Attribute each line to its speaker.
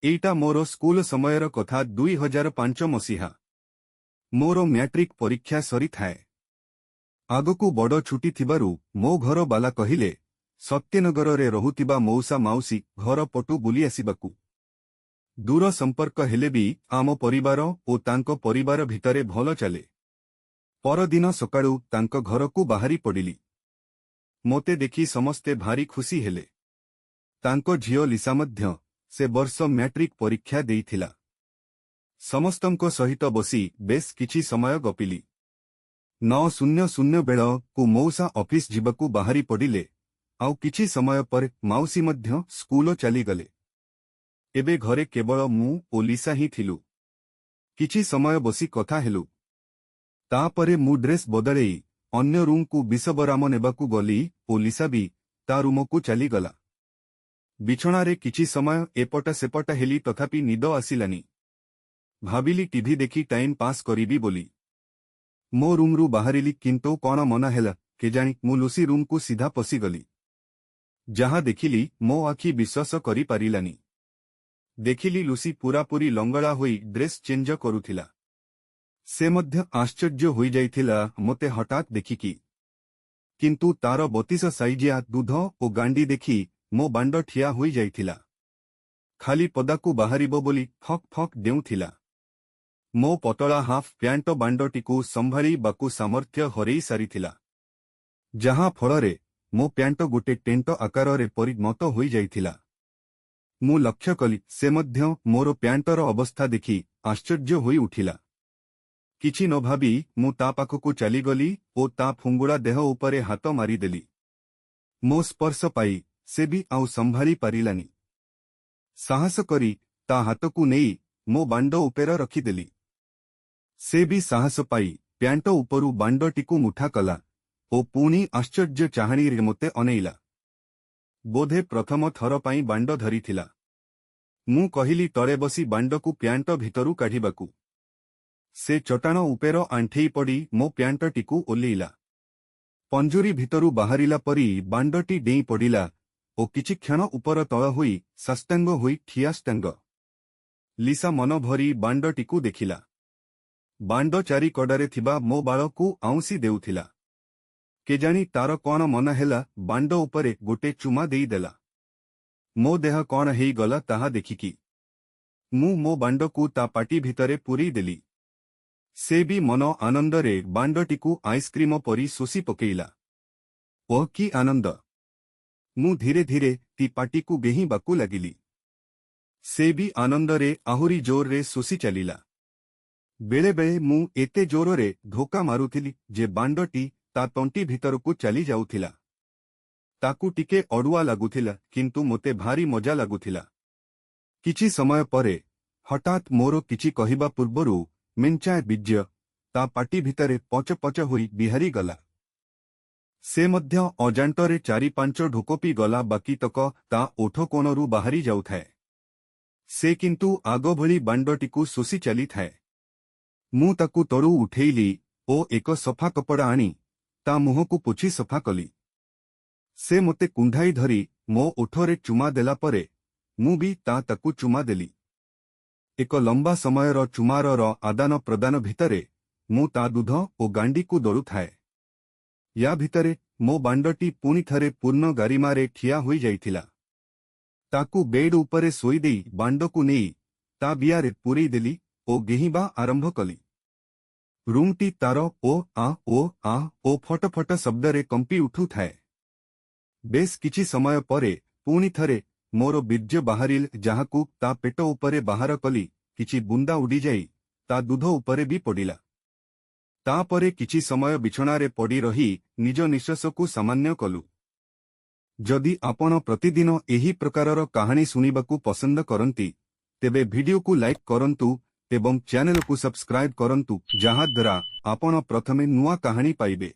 Speaker 1: एइटा मोर school समयर कथा 2005 मसीहा। मोर मैट्रिक परीक्षा सरी थाए। आगकू बड़ छुट्टी थिबारु मो घर बाला कहिले सत्यनगर रे रहुतिबा मौसा माउसी घर पटु बुली आसिबाकू। दूर संपर्क हेले भी आम परिवार ओ तांको परिवार भितरे भल चले। परदिन सकाळू तांको घरकू बाहरी पड़िली। मोते देखि समस्ते भारी खुशी हेले। तांको झियो लिसा मध्य से वर्ष मैट्रिक परीक्षा देइथिला। समस्तंको सहित बसी बेस किछि समय गपिली। 9:00 बेल को मौसा ऑफिस जिबाकू बाहरी पड़िले। आउ किछि समय पर माउसी मध्य स्कूल चली गले। एबे घरे केवल मु ओ लिसा ही थिलु। किछि समय बसी कथा हेलु। तापरे मु ड्रेस बदलेई अन्य रूम को विषबराम नेबाकू गली ओ लिसा भी ता रूमकू चली गला। बिछणारे किछि समय एपटा सेपटा हेली तथापि निद आसिलानी। भाबिली टीवी देखी टाइम पास करीबी बोली। मो रूमरू बाहरिली किंतु कौन मना हेला केजाणी मु लुसी रूम को सीधा पशिगली। जहाँ देखिली मो आखि विश्वास करी पारिलानी। देखिली लुसी पूरापूरी लंगड़ा होई ड्रेस चेंज करुथिला। से मध्य आश्चर्य होई जाइथिला मोते हठात देखिकी। किंतु तार 32 साइजिया दूध ओ गांडी देखी मो बांड ठिया होई जाइथिला। खाली पदाकू बाहरिबो बोली फक फक देउथिला। मो पतला हाफ प्यांट बांडटीकू संभाली बाकू सामर्थ्य हरेई सारिथिला। जहाँ फଳରେ मो प्यांट गोटे टेंट आकाररे परिणत होई जाइथिला। मु लक्ष्य कली से मध्य मोर प्यांटर अवस्था देखि आश्चर्य होई उठिला। किछि न भाबी मु ता पाखकू चलीगली ओ ता फुंगुड़ा देह उपरे हाथ मारिदेली। मो स्पर्श पाई से भी आउ संभाली पारिलानी। साहस करी ता हाथकू नेई मो बांड उपेर रखिदेली। से भी साहस पाई प्यांट उपरु बांडटीकू मुठा कला ओ पुणी आश्चर्य चाहाणी रे मोते अनेइला। बोधे प्रथम थर पाई बांड धरिथिला। मु कहिली तळे बसी बांडकू प्यांट भितरु काढिबाकू। से चटाण उपेर आंठेई पड़ी मो प्यांटटीकू ओल्लेइला। पंजुरी भितरु बाहरिला परी बांडटी डेई पड़िला ओ किछि क्षण उपर तळ होई साष्टांग होई ठियाष्टांग। लिसा मन भरी बांडटीकू देखिला। बांड चारि कड़ारे थिबा मो बाळकू आउंसी देउथिला। केजाणी तार कौन मन हेला बांड उपरे गोटे चुमा देई देला। मो देह कौन हेई गला ताहा देखिकी मु मो बांडकू ता पाटी भितरे पुरी देली। से भी मन आनंदरे बांडटीकू आइसक्रीम परी शोषी पकेइला। ओह कि आनंद! मु धीरे धीरे ती पाटीकू गेही बाकू लागिली। से भी आनंदरे आहुरी जोर शोषी चलिला। बेले बेले मु एते जोररे धोका मारुथिली जे बांडटी ता तंटी भितरकू चली जाउथिला। ताकू टिके अड़ुआ लागुथिला किंतु मोते भारी मजा लागुथिला। किछि समय परे हठात मोर किछि कहिबा पूर्वरु मेंचाए बीज्य ता पाटी भितरे पच पच होई बिहारी गला। से मध्य अजांटरे 4-5 ढोकोपी गला बाकी तक ता ओठ कोणरू बाहरी जाउथाए। से किंतु आगो भली बांडटीकू शोषी चली थाए। मु ताकू तळू उठेइली ओ एक सफा कपड़ा आनी ता मुहकू पोछि सफा कली। से मोते कुंढाई धरी मो ओठरे चुमा देला परे मु भी ताकू चुमा देली। एक लंबा समयर चुमारर आदान प्रदान भितरे मु ता दूध ओ गांडी को दलु थाए। या भितरे मो बांडटी पुणी थरे पूर्ण गारिमारे ठिया होई जाइथिला। ताकू बेड उपरे सोई देई बांडकू नेई ता बियारे पुरेई देली ओ गेहिबा आरंभ कली। रूमटी तार ओ आ ओ फट फट शब्दरे कंपी उठू थाए। बेस किछि समय परे पुणी थरे मोर बीर्य बाहरिल जहाकू ता पेट उपरे बाहर कली किछि बुंदा उड़ी जाई ता दूध उपरे भी पड़िला। तापरे किछि समय बिछणारे पड़ी रही निज निश्वासकू सामान्य कलु। जदि आपण प्रतिदिन एही प्रकारर कहानी सुनिबाकू पसंद करंती तेबे वीडियो को लाइक करंतु एवं चैनल को सब्सक्राइब करंतु जहाँ द्वारा आपण प्रथमे नुआ कहानी पाइबे।